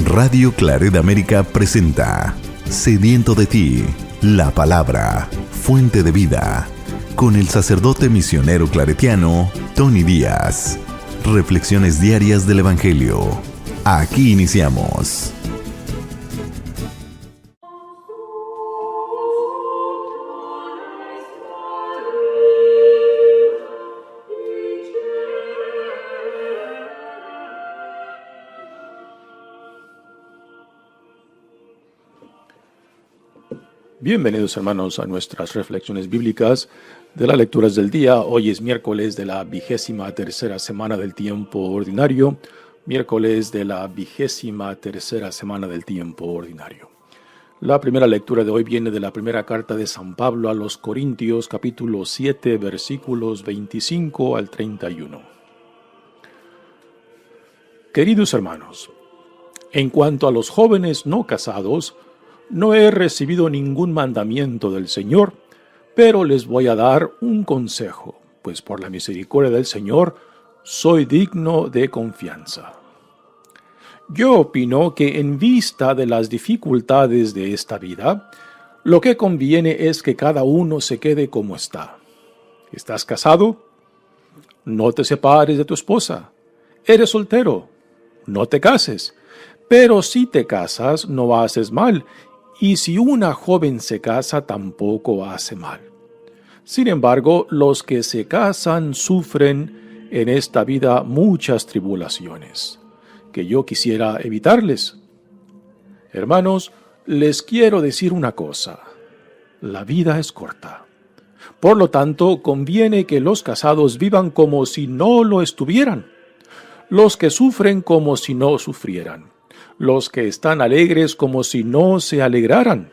Radio Claret América presenta Sediento de ti, la palabra, fuente de vida, con el sacerdote misionero claretiano Tony Díaz. Reflexiones diarias del Evangelio. Aquí iniciamos. Bienvenidos, hermanos, a nuestras reflexiones bíblicas de las lecturas del día. Hoy es miércoles de la 23ª semana del tiempo ordinario. La primera lectura de hoy viene de la primera carta de San Pablo a los Corintios, capítulo 7, versículos 25 al 31. Queridos hermanos, en cuanto a los jóvenes no casados, no he recibido ningún mandamiento del Señor, pero les voy a dar un consejo, pues por la misericordia del Señor soy digno de confianza. Yo opino que en vista de las dificultades de esta vida, lo que conviene es que cada uno se quede como está. ¿Estás casado? No te separes de tu esposa. ¿Eres soltero? No te cases. Pero si te casas, no haces mal. Y si una joven se casa, tampoco hace mal. Sin embargo, los que se casan sufren en esta vida muchas tribulaciones, que yo quisiera evitarles. Hermanos, les quiero decir una cosa: la vida es corta. Por lo tanto, conviene que los casados vivan como si no lo estuvieran, los que sufren como si no sufrieran, los que están alegres como si no se alegraran,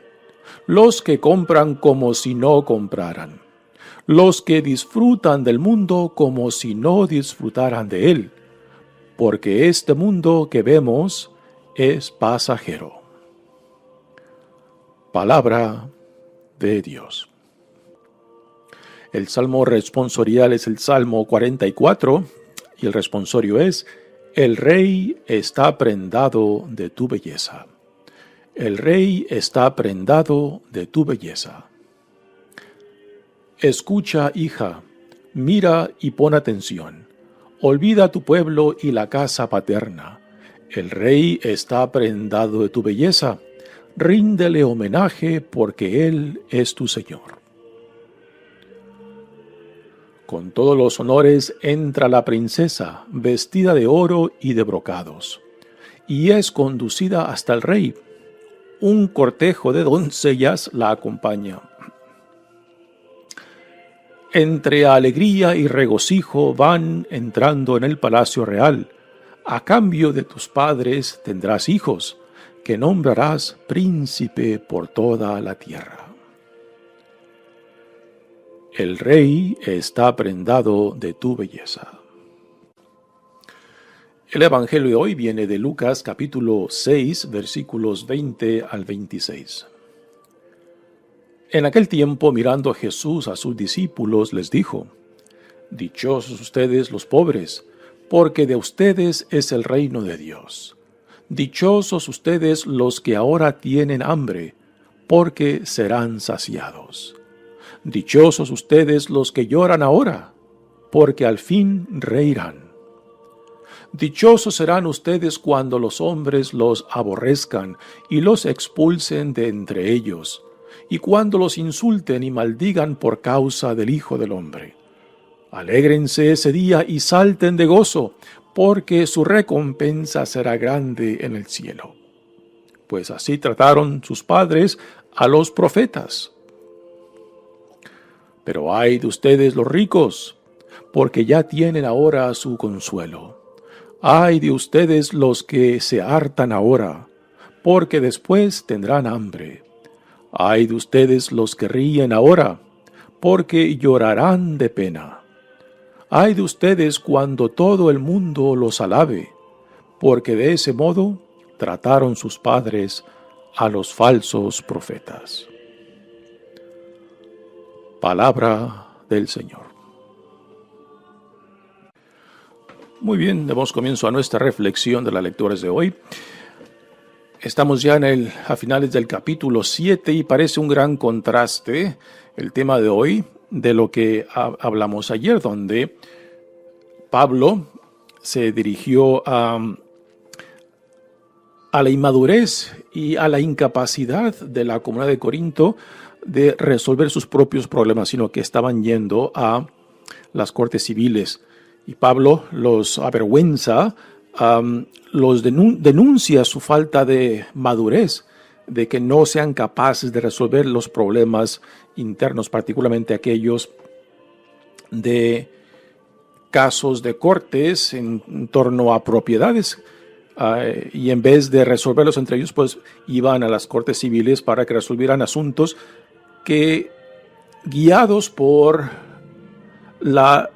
los que compran como si no compraran, los que disfrutan del mundo como si no disfrutaran de él, porque este mundo que vemos es pasajero. Palabra de Dios. El salmo responsorial es el Salmo 44 y el responsorio es: el rey está prendado de tu belleza. El rey está prendado de tu belleza. Escucha, hija, mira y pon atención. Olvida tu pueblo y la casa paterna. El rey está prendado de tu belleza. Ríndele homenaje porque él es tu Señor. Con todos los honores entra la princesa, vestida de oro y de brocados, y es conducida hasta el rey. Un cortejo de doncellas la acompaña. Entre alegría y regocijo van entrando en el palacio real. A cambio de tus padres tendrás hijos, que nombrarás príncipe por toda la tierra. El rey está prendado de tu belleza. El evangelio de hoy viene de Lucas capítulo 6, versículos 20 al 26. En aquel tiempo, mirando a Jesús a sus discípulos, les dijo: Dichosos ustedes los pobres, porque de ustedes es el reino de Dios. Dichosos ustedes los que ahora tienen hambre, porque serán saciados. Dichosos ustedes los que lloran ahora, porque al fin reirán. Dichosos serán ustedes cuando los hombres los aborrezcan y los expulsen de entre ellos, y cuando los insulten y maldigan por causa del Hijo del Hombre. Alégrense ese día y salten de gozo, porque su recompensa será grande en el cielo. Pues así trataron sus padres a los profetas. Pero ay de ustedes los ricos, porque ya tienen ahora su consuelo. Ay de ustedes los que se hartan ahora, porque después tendrán hambre. Ay de ustedes los que ríen ahora, porque llorarán de pena. Ay de ustedes cuando todo el mundo los alabe, porque de ese modo trataron sus padres a los falsos profetas. Palabra del Señor. Muy bien, damos comienzo a nuestra reflexión de las lecturas de hoy. Estamos ya a finales del capítulo 7 y parece un gran contraste el tema de hoy de lo que hablamos ayer, donde Pablo se dirigió a la inmadurez y a la incapacidad de la comunidad de Corinto de resolver sus propios problemas, sino que estaban yendo a las cortes civiles. Y Pablo los avergüenza, los denuncia su falta de madurez, de que no sean capaces de resolver los problemas internos, particularmente aquellos de casos de cortes en torno a propiedades. Y en vez de resolverlos entre ellos, pues iban a las cortes civiles para que resolvieran asuntos que, guiados por la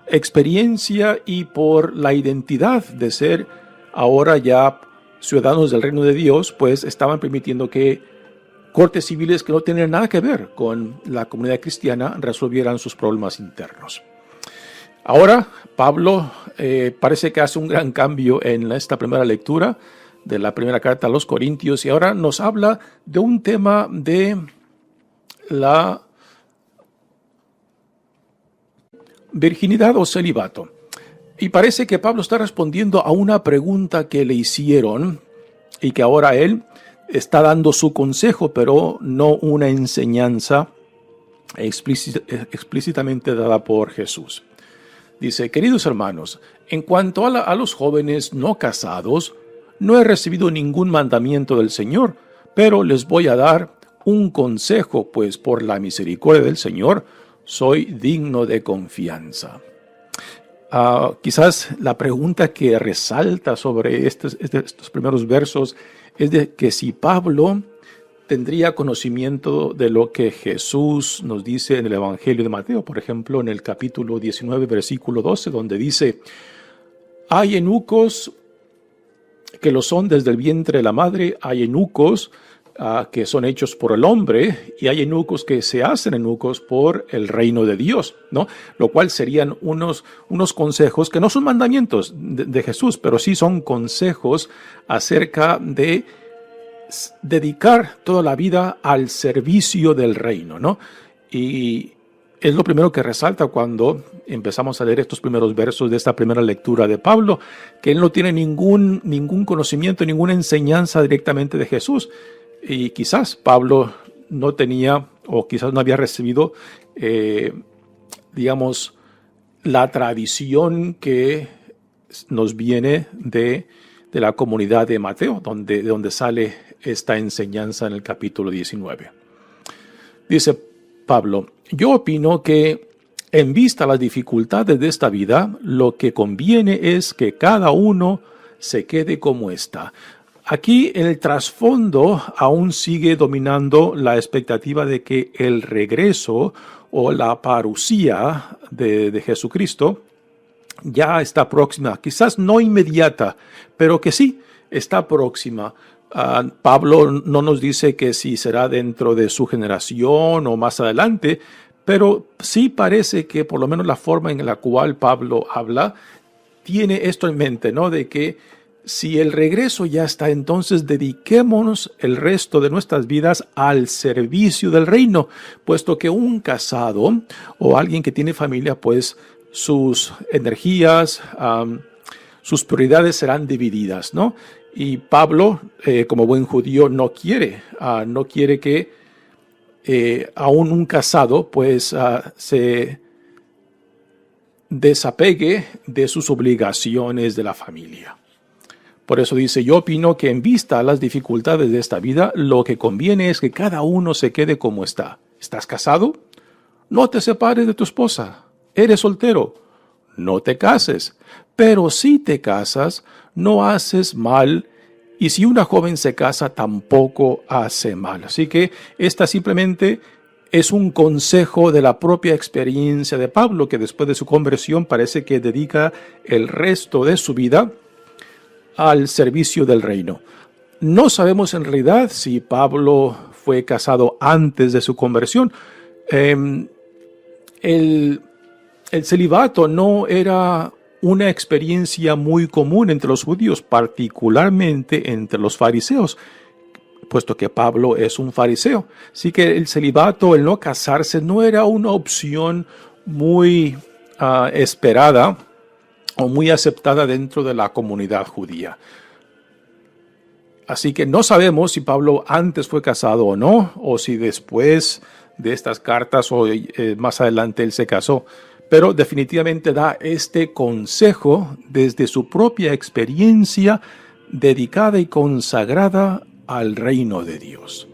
experiencia y por la identidad de ser ahora ya ciudadanos del reino de Dios, pues estaban permitiendo que cortes civiles que no tenían nada que ver con la comunidad cristiana resolvieran sus problemas internos. Ahora Pablo parece que hace un gran cambio en esta primera lectura de la primera carta a los Corintios y ahora nos habla de un tema de la virginidad o celibato. Y parece que Pablo está respondiendo a una pregunta que le hicieron y que ahora él está dando su consejo, pero no una enseñanza explícitamente dada por Jesús. Dice: queridos hermanos, en cuanto a los jóvenes no casados, no he recibido ningún mandamiento del Señor, pero les voy a dar un consejo, pues por la misericordia del Señor soy digno de confianza. Quizás la pregunta que resalta sobre estos primeros versos es de que si Pablo tendría conocimiento de lo que Jesús nos dice en el Evangelio de Mateo, por ejemplo, en el capítulo 19, versículo 12, donde dice: hay eunucos que lo son desde el vientre de la madre, hay eunucos que son hechos por el hombre, y hay eunucos que se hacen eunucos por el reino de Dios, ¿no? Lo cual serían unos consejos que no son mandamientos de Jesús, pero sí son consejos acerca de dedicar toda la vida al servicio del reino, ¿no? Y es lo primero que resalta cuando empezamos a leer estos primeros versos de esta primera lectura de Pablo, que él no tiene ningún conocimiento, ninguna enseñanza directamente de Jesús. Y quizás Pablo no tenía, o quizás no había recibido, digamos, la tradición que nos viene de la comunidad de Mateo, de donde sale esta enseñanza en el capítulo 19. Dice Pablo: yo opino que en vista a las dificultades de esta vida, lo que conviene es que cada uno se quede como está. Aquí en el trasfondo aún sigue dominando la expectativa de que el regreso o la parusía de Jesucristo ya está próxima, quizás no inmediata, pero que sí está próxima. Pablo no nos dice que si será dentro de su generación o más adelante, pero sí parece que por lo menos la forma en la cual Pablo habla tiene esto en mente, ¿no? De que si el regreso ya está, entonces dediquémonos el resto de nuestras vidas al servicio del reino, puesto que un casado o alguien que tiene familia, pues sus energías, sus prioridades serán divididas, ¿no? Y Pablo, como buen judío, no quiere que aún un casado, pues se desapegue de sus obligaciones de la familia. Por eso dice: yo opino que en vista a las dificultades de esta vida, lo que conviene es que cada uno se quede como está. ¿Estás casado? No te separes de tu esposa. ¿Eres soltero? No te cases. Pero si te casas, no haces mal. Y si una joven se casa, tampoco hace mal. Así que esta simplemente es un consejo de la propia experiencia de Pablo, que después de su conversión parece que dedica el resto de su vida al servicio del reino. No sabemos en realidad si Pablo fue casado antes de su conversión. El celibato no era una experiencia muy común entre los judíos, particularmente entre los fariseos, puesto que Pablo es un fariseo. Así que el celibato, el no casarse, no era una opción muy esperada o muy aceptada dentro de la comunidad judía. Así que no sabemos si Pablo antes fue casado o no, o si después de estas cartas o más adelante él se casó. Pero definitivamente da este consejo desde su propia experiencia dedicada y consagrada al reino de Dios.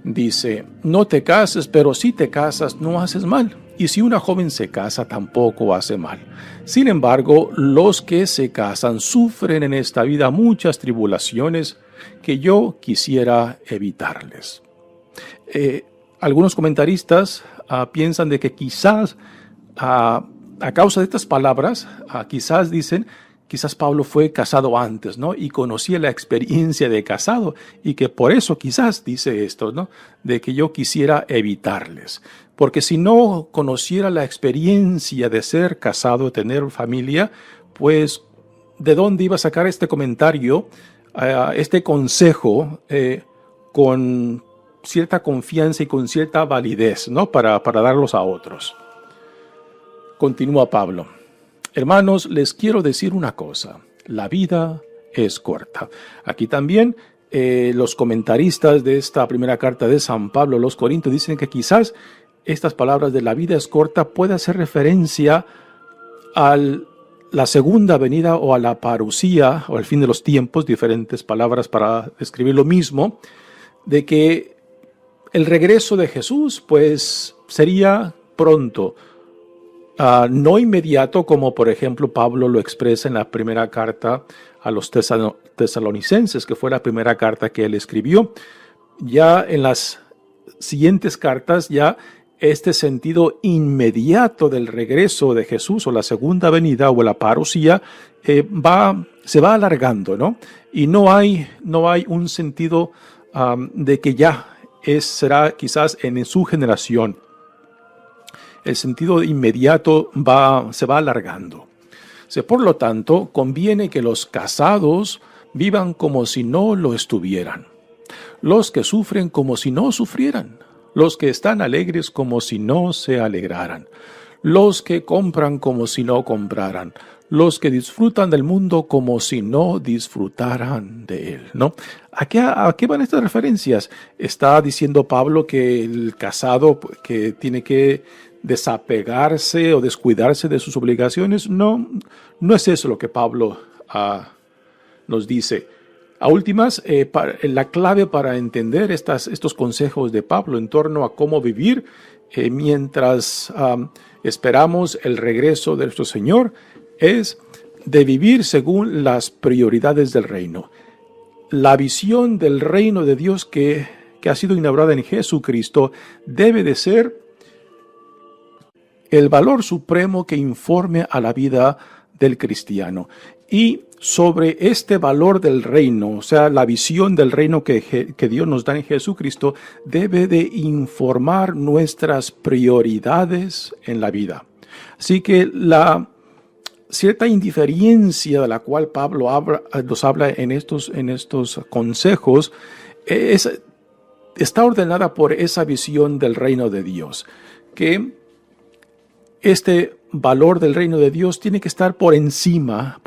Dice, no te cases, pero si te casas no haces mal. Y si una joven se casa, tampoco hace mal. Sin embargo, los que se casan sufren en esta vida muchas tribulaciones que yo quisiera evitarles. Algunos comentaristas piensan de que quizás a causa de estas palabras, quizás Pablo fue casado antes, ¿no? Y conocía la experiencia de casado y que por eso quizás dice esto, ¿no? De que yo quisiera evitarles. Porque si no conociera la experiencia de ser casado, de tener familia, pues ¿de dónde iba a sacar este comentario, este consejo con cierta confianza y con cierta validez, ¿no? Para darlos a otros? Continúa Pablo. Hermanos, les quiero decir una cosa. La vida es corta. Aquí también los comentaristas de esta primera carta de San Pablo a los Corintios dicen que quizás estas palabras de la vida es corta puede hacer referencia a la segunda venida o a la parusía o al fin de los tiempos, diferentes palabras para describir lo mismo, de que el regreso de Jesús pues sería pronto, no inmediato como por ejemplo Pablo lo expresa en la primera carta a los tesalonicenses, que fue la primera carta que él escribió. Ya en las siguientes cartas ya este sentido inmediato del regreso de Jesús o la segunda venida o la parusía se va alargando, ¿no? Y no hay un sentido de que ya será quizás en su generación. El sentido inmediato se va alargando. Por lo tanto, conviene que los casados vivan como si no lo estuvieran, los que sufren como si no sufrieran, los que están alegres como si no se alegraran, los que compran como si no compraran, los que disfrutan del mundo como si no disfrutaran de él, ¿no? ¿A qué van estas referencias? ¿Está diciendo Pablo que el casado que tiene que desapegarse o descuidarse de sus obligaciones? No es eso lo que Pablo nos dice. A últimas, la clave para entender estos consejos de Pablo en torno a cómo vivir mientras esperamos el regreso de nuestro Señor es de vivir según las prioridades del reino. La visión del reino de Dios que ha sido inaugurada en Jesucristo debe de ser el valor supremo que informe a la vida del cristiano. Y sobre este valor del reino, o sea, la visión del reino que Dios nos da en Jesucristo, debe de informar nuestras prioridades en la vida. Así que la cierta indiferencia de la cual Pablo nos habla en estos consejos está ordenada por esa visión del reino de Dios, que este valor del reino de Dios tiene que estar por encima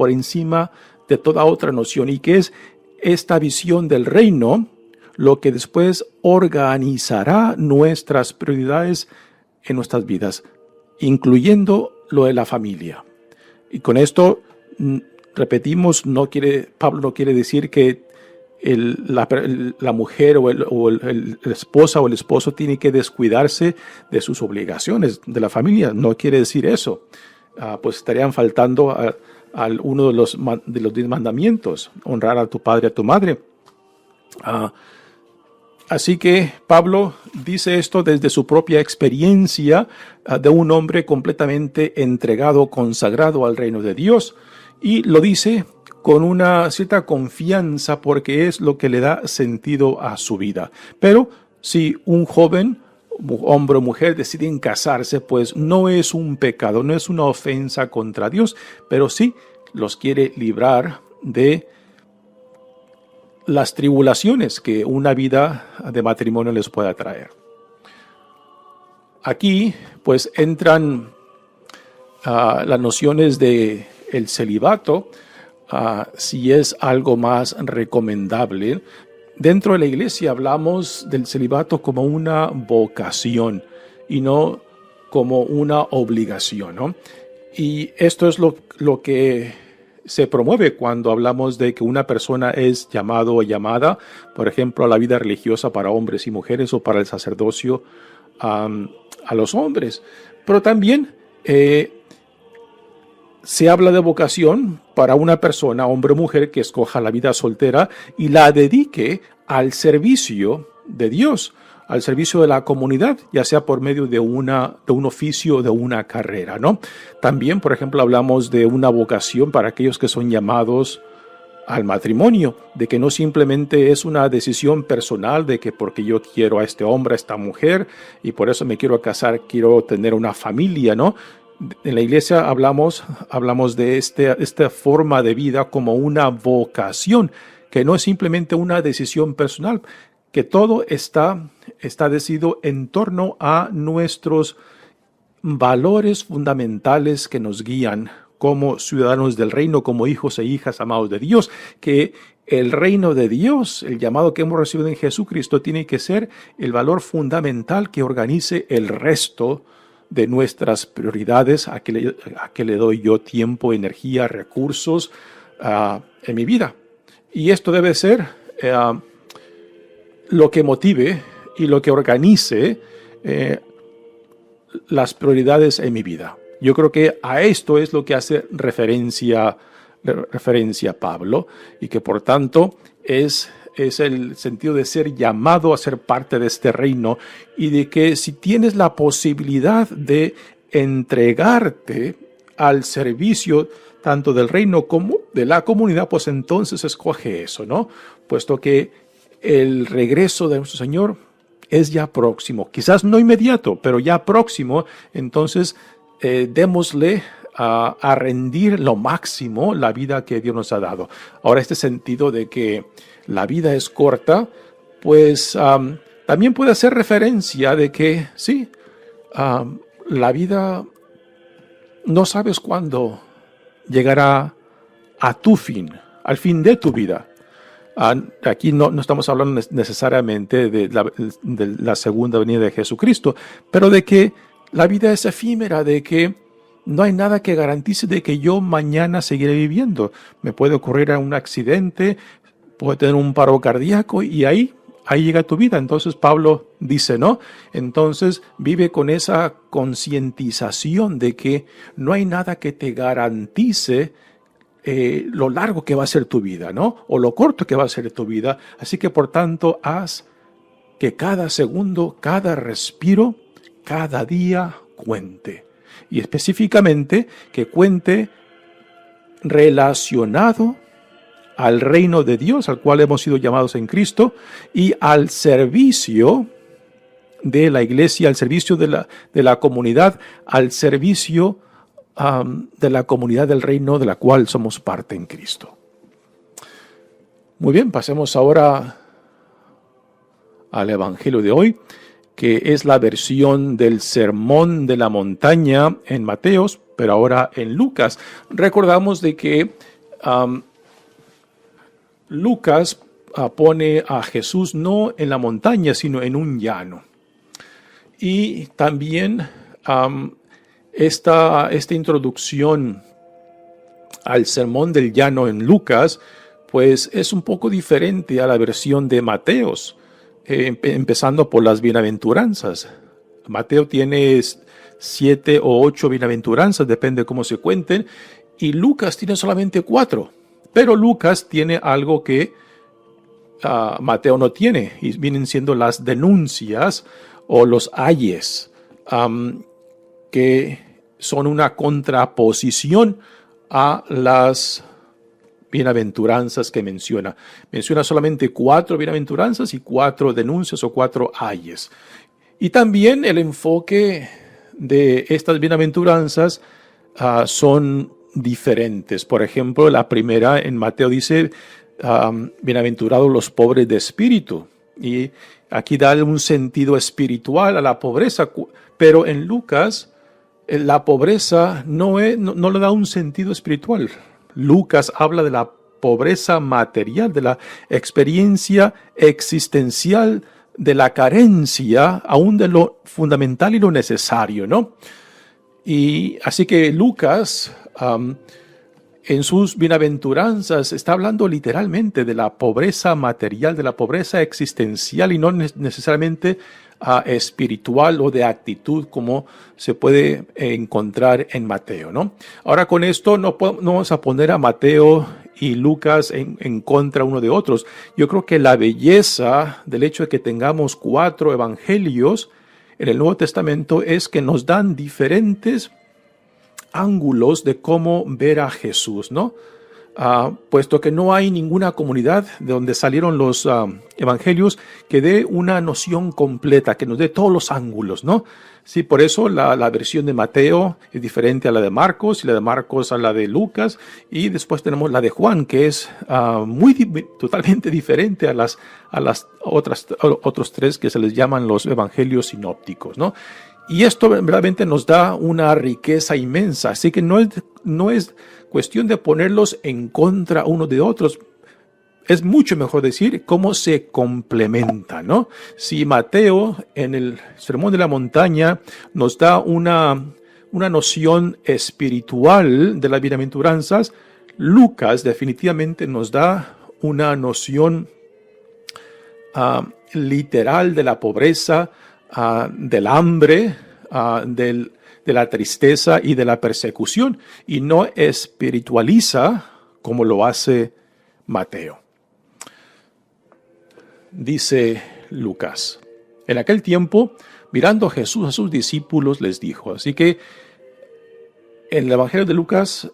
de toda otra noción, y que es esta visión del reino lo que después organizará nuestras prioridades en nuestras vidas, incluyendo lo de la familia. Y con esto, repetimos, Pablo no quiere decir que la mujer o la esposa o el esposo tiene que descuidarse de sus obligaciones de la familia. No quiere decir eso. Pues estarían faltando a uno de los 10 mandamientos: honrar a tu padre y a tu madre. Así que Pablo dice esto desde su propia experiencia de un hombre completamente entregado, consagrado al reino de Dios, y lo dice con una cierta confianza porque es lo que le da sentido a su vida. Pero si un joven hombre o mujer deciden casarse, pues no es un pecado, no es una ofensa contra Dios, pero sí los quiere librar de las tribulaciones que una vida de matrimonio les pueda traer. Aquí pues entran las nociones de el celibato, si es algo más recomendable. Dentro de la iglesia hablamos del celibato como una vocación y no como una obligación, ¿no? Y esto es lo que se promueve cuando hablamos de que una persona es llamado o llamada, por ejemplo, a la vida religiosa para hombres y mujeres o para el sacerdocio a los hombres. Pero también se habla de vocación para una persona, hombre o mujer, que escoja la vida soltera y la dedique al servicio de Dios, al servicio de la comunidad, ya sea por medio de un oficio o de una carrera, ¿no? También, por ejemplo, hablamos de una vocación para aquellos que son llamados al matrimonio, de que no simplemente es una decisión personal de que porque yo quiero a este hombre, a esta mujer, y por eso me quiero casar, quiero tener una familia, ¿no? En la iglesia hablamos de esta forma de vida como una vocación, que no es simplemente una decisión personal, que todo está decidido en torno a nuestros valores fundamentales que nos guían como ciudadanos del reino, como hijos e hijas amados de Dios, que el reino de Dios, el llamado que hemos recibido en Jesucristo, tiene que ser el valor fundamental que organice el resto de nuestras prioridades, a que le doy yo tiempo, energía, recursos en mi vida. Y esto debe ser lo que motive y lo que organice las prioridades en mi vida. Yo creo que a esto es lo que hace referencia Pablo, y que por tanto es el sentido de ser llamado a ser parte de este reino, y de que si tienes la posibilidad de entregarte al servicio tanto del reino como de la comunidad, pues entonces escoge eso, ¿no? Puesto que el regreso de nuestro Señor es ya próximo, quizás no inmediato, pero ya próximo. Entonces démosle a rendir lo máximo la vida que Dios nos ha dado. Ahora, este sentido de que la vida es corta, pues también puede hacer referencia de que sí, la vida no sabes cuándo llegará a tu fin, al fin de tu vida. Aquí no estamos hablando necesariamente de la segunda venida de Jesucristo, pero de que la vida es efímera, de que no hay nada que garantice de que yo mañana seguiré viviendo. Me puede ocurrir un accidente, puede tener un paro cardíaco y ahí llega tu vida. Entonces Pablo dice, ¿no? Entonces vive con esa concientización de que no hay nada que te garantice lo largo que va a ser tu vida, ¿no? O lo corto que va a ser tu vida. Así que por tanto haz que cada segundo, cada respiro, cada día cuente. Y específicamente que cuente relacionado al reino de Dios, al cual hemos sido llamados en Cristo, y al servicio de la iglesia, al servicio de la comunidad, al servicio de la comunidad del reino de la cual somos parte en Cristo. Muy bien, pasemos ahora al Evangelio de hoy, que es la versión del Sermón de la Montaña en Mateos, pero ahora en Lucas. Recordamos de que Lucas pone a Jesús no en la montaña, sino en un llano. Y también esta introducción al Sermón del Llano en Lucas, pues es un poco diferente a la versión de Mateos, empezando por las bienaventuranzas. Mateo tiene 7 o 8 bienaventuranzas, depende de cómo se cuenten, y Lucas tiene solamente 4. Pero Lucas tiene algo que Mateo no tiene, y vienen siendo las denuncias o los ayes, que son una contraposición a las bienaventuranzas que menciona. Menciona solamente 4 bienaventuranzas y 4 denuncias o 4 ayes. Y también el enfoque de estas bienaventuranzas son diferentes. Por ejemplo, la primera en Mateo dice, bienaventurados los pobres de espíritu. Y aquí da un sentido espiritual a la pobreza, pero en Lucas la pobreza no le da un sentido espiritual. Lucas habla de la pobreza material, de la experiencia existencial, de la carencia, aún de lo fundamental y lo necesario, ¿no? Y así que Lucas, en sus bienaventuranzas, está hablando literalmente de la pobreza material, de la pobreza existencial y no necesariamente espiritual o de actitud como se puede encontrar en Mateo, ¿no? Ahora con esto no vamos a poner a Mateo y Lucas en contra uno de otros. Yo creo que la belleza del hecho de que tengamos 4 evangelios en el Nuevo Testamento es que nos dan diferentes ángulos de cómo ver a Jesús, ¿no? Puesto que no hay ninguna comunidad de donde salieron los evangelios que dé una noción completa, que nos dé todos los ángulos, ¿no? Sí, por eso la versión de Mateo es diferente a la de Marcos, y la de Marcos a la de Lucas, y después tenemos la de Juan, que es totalmente diferente a las otros 3 que se les llaman los evangelios sinópticos, ¿no? Y esto verdaderamente nos da una riqueza inmensa, así que no es cuestión de ponerlos en contra unos de otros. Es mucho mejor decir cómo se complementan, ¿no? Si Mateo en el Sermón de la Montaña nos da una noción espiritual de las bienaventuranzas, Lucas definitivamente nos da una noción literal de la pobreza, del hambre, de la tristeza y de la persecución, y no espiritualiza como lo hace Mateo. Dice Lucas: en aquel tiempo, mirando Jesús a sus discípulos, les dijo. Así que en el Evangelio de Lucas,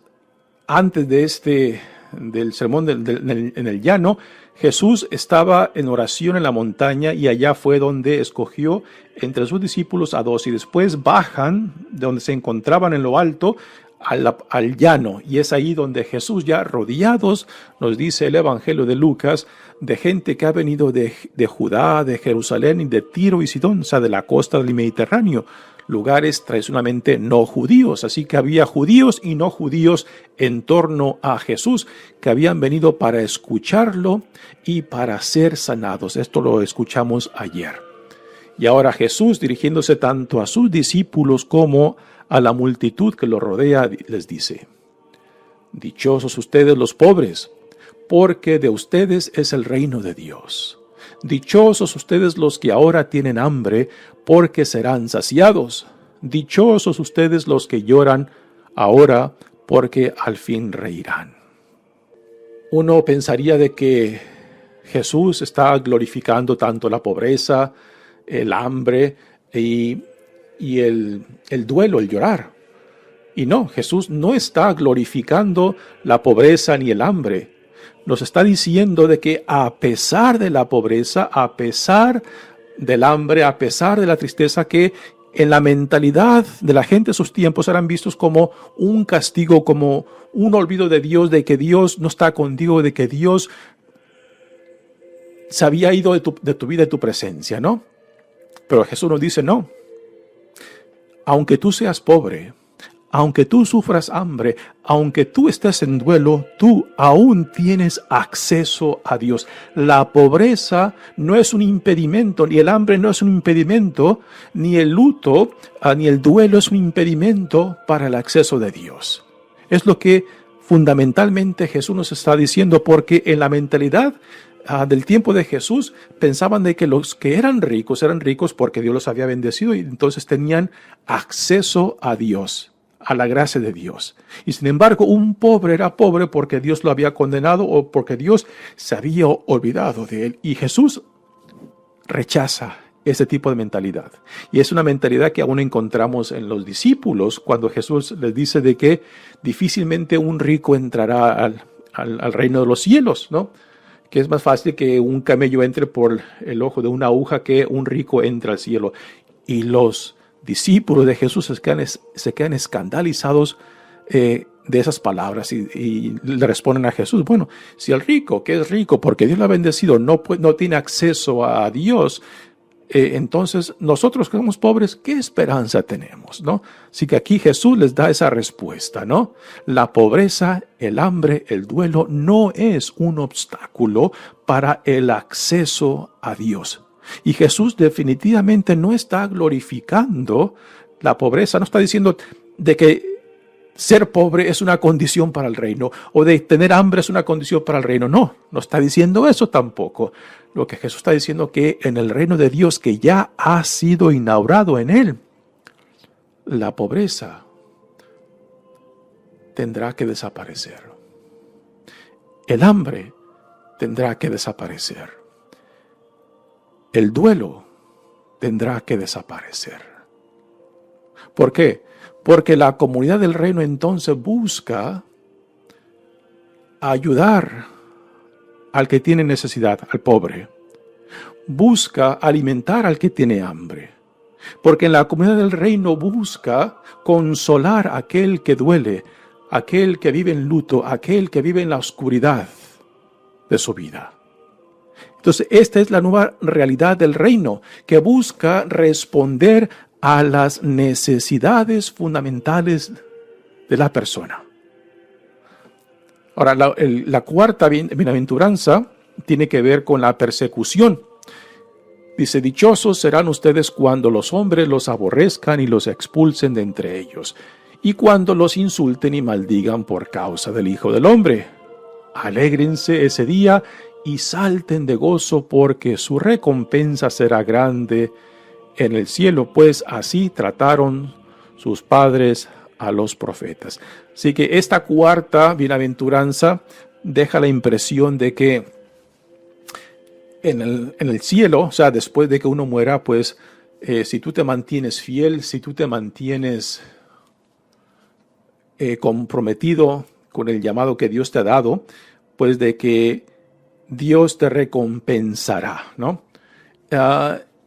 antes de del sermón en el llano, Jesús estaba en oración en la montaña y allá fue donde escogió entre sus discípulos a 2 y después bajan de donde se encontraban en lo alto al llano, y es ahí donde Jesús, ya rodeados, nos dice el Evangelio de Lucas, de gente que ha venido de Judá, de Jerusalén y de Tiro y Sidón, o sea, de la costa del Mediterráneo, lugares tradicionalmente no judíos. Así que había judíos y no judíos en torno a Jesús, que habían venido para escucharlo y para ser sanados. Esto lo escuchamos ayer. Y ahora Jesús, dirigiéndose tanto a sus discípulos como a la multitud que lo rodea, les dice: dichosos ustedes los pobres, porque de ustedes es el reino de Dios. Dichosos ustedes los que ahora tienen hambre, porque serán saciados. Dichosos ustedes los que lloran ahora, porque al fin reirán. Uno pensaría de que Jesús está glorificando tanto la pobreza, el hambre y el duelo, el llorar. Y no, Jesús no está glorificando la pobreza ni el hambre. Nos está diciendo de que a pesar de la pobreza, a pesar del hambre, a pesar de la tristeza, que en la mentalidad de la gente de sus tiempos eran vistos como un castigo, como un olvido de Dios, de que Dios no está contigo, de que Dios se había ido de tu vida, de tu presencia, ¿no? Pero Jesús nos dice: no, aunque tú seas pobre, aunque tú sufras hambre, aunque tú estés en duelo, tú aún tienes acceso a Dios. La pobreza no es un impedimento, ni el hambre no es un impedimento, ni el luto, ni el duelo es un impedimento para el acceso de Dios. Es lo que fundamentalmente Jesús nos está diciendo, porque en la mentalidad del tiempo de Jesús pensaban de que los que eran ricos porque Dios los había bendecido y entonces tenían acceso a Dios, a la gracia de Dios. Y sin embargo, un pobre era pobre porque Dios lo había condenado o porque Dios se había olvidado de él. Y Jesús rechaza ese tipo de mentalidad. Y es una mentalidad que aún encontramos en los discípulos cuando Jesús les dice de que difícilmente un rico entrará al reino de los cielos, ¿no? Que es más fácil que un camello entre por el ojo de una aguja que un rico entre al cielo. Y los discípulos de Jesús se quedan escandalizados de esas palabras y le responden a Jesús, bueno, si el rico, que es rico porque Dios lo ha bendecido, no tiene acceso a Dios, entonces nosotros que somos pobres, ¿qué esperanza tenemos, no? Así que aquí Jesús les da esa respuesta, ¿no? La pobreza, el hambre, el duelo no es un obstáculo para el acceso a Dios. Y Jesús definitivamente no está glorificando la pobreza, no está diciendo de que ser pobre es una condición para el reino, o de tener hambre es una condición para el reino. No está diciendo eso tampoco. Lo que Jesús está diciendo es que en el reino de Dios que ya ha sido inaugurado en él, la pobreza tendrá que desaparecer. El hambre tendrá que desaparecer. El duelo tendrá que desaparecer. ¿Por qué? Porque la comunidad del reino entonces busca ayudar al que tiene necesidad, al pobre. Busca alimentar al que tiene hambre. Porque en la comunidad del reino busca consolar a aquel que duele, aquel que vive en luto, aquel que vive en la oscuridad de su vida. Entonces, esta es la nueva realidad del reino, que busca responder a las necesidades fundamentales de la persona. Ahora, la cuarta bienaventuranza tiene que ver con la persecución. Dice, dichosos serán ustedes cuando los hombres los aborrezcan y los expulsen de entre ellos, y cuando los insulten y maldigan por causa del Hijo del Hombre. Alégrense ese día y salten de gozo, porque su recompensa será grande en el cielo, pues así trataron sus padres a los profetas. Así que esta cuarta bienaventuranza deja la impresión de que en el cielo, o sea, después de que uno muera, pues si tú te mantienes fiel, si tú te mantienes comprometido con el llamado que Dios te ha dado, pues de que Dios te recompensará, ¿no?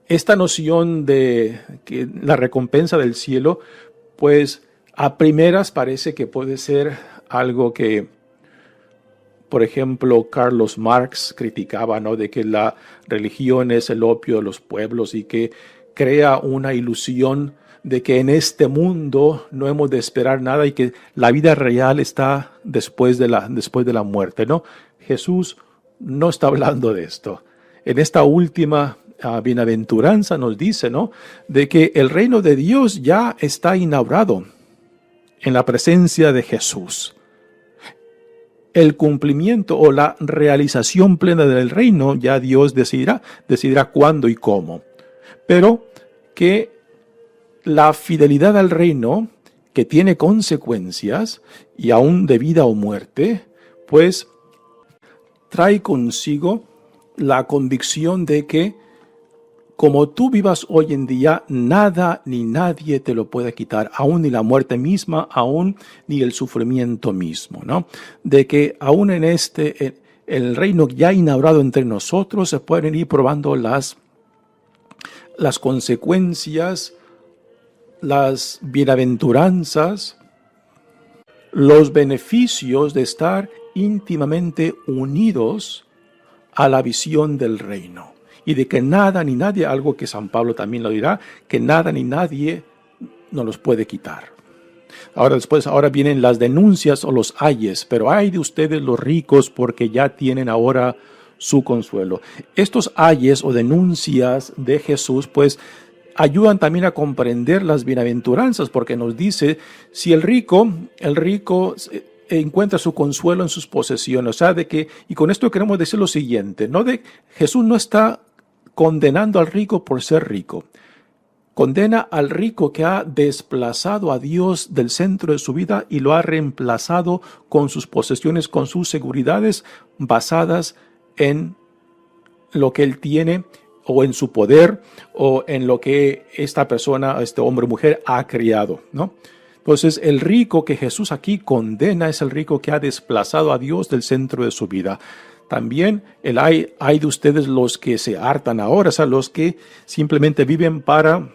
Esta noción de que la recompensa del cielo, pues a primeras parece que puede ser algo que, por ejemplo, Carlos Marx criticaba, ¿no? De que la religión es el opio de los pueblos y que crea una ilusión de que en este mundo no hemos de esperar nada y que la vida real está después de la muerte, ¿no? Jesús no está hablando de esto. En esta última bienaventuranza nos dice, ¿no? De que el reino de Dios ya está inaugurado en la presencia de Jesús. El cumplimiento o la realización plena del reino ya Dios decidirá cuándo y cómo. Pero que la fidelidad al reino, que tiene consecuencias y aún de vida o muerte, pues trae consigo la convicción de que como tú vivas hoy en día, nada ni nadie te lo puede quitar, aún ni la muerte misma, aún ni el sufrimiento mismo, ¿no? De que aún en el reino ya inaugurado entre nosotros, se pueden ir probando las consecuencias, las bienaventuranzas, los beneficios de estar íntimamente unidos a la visión del reino. Y de que nada ni nadie, algo que San Pablo también lo dirá, que nada ni nadie nos los puede quitar. Ahora vienen las denuncias o los ayes, pero ay de ustedes los ricos, porque ya tienen ahora su consuelo. Estos ayes o denuncias de Jesús, pues, ayudan también a comprender las bienaventuranzas, porque nos dice, si el rico encuentra su consuelo en sus posesiones, o sea, de que, y con esto queremos decir lo siguiente, Jesús no está condenando al rico por ser rico. Condena al rico que ha desplazado a Dios del centro de su vida y lo ha reemplazado con sus posesiones, con sus seguridades basadas en lo que él tiene o en su poder o en lo que esta persona, este hombre o mujer ha criado, ¿no? Entonces, el rico que Jesús aquí condena es el rico que ha desplazado a Dios del centro de su vida. También hay de ustedes los que se hartan ahora, o sea, los que simplemente viven para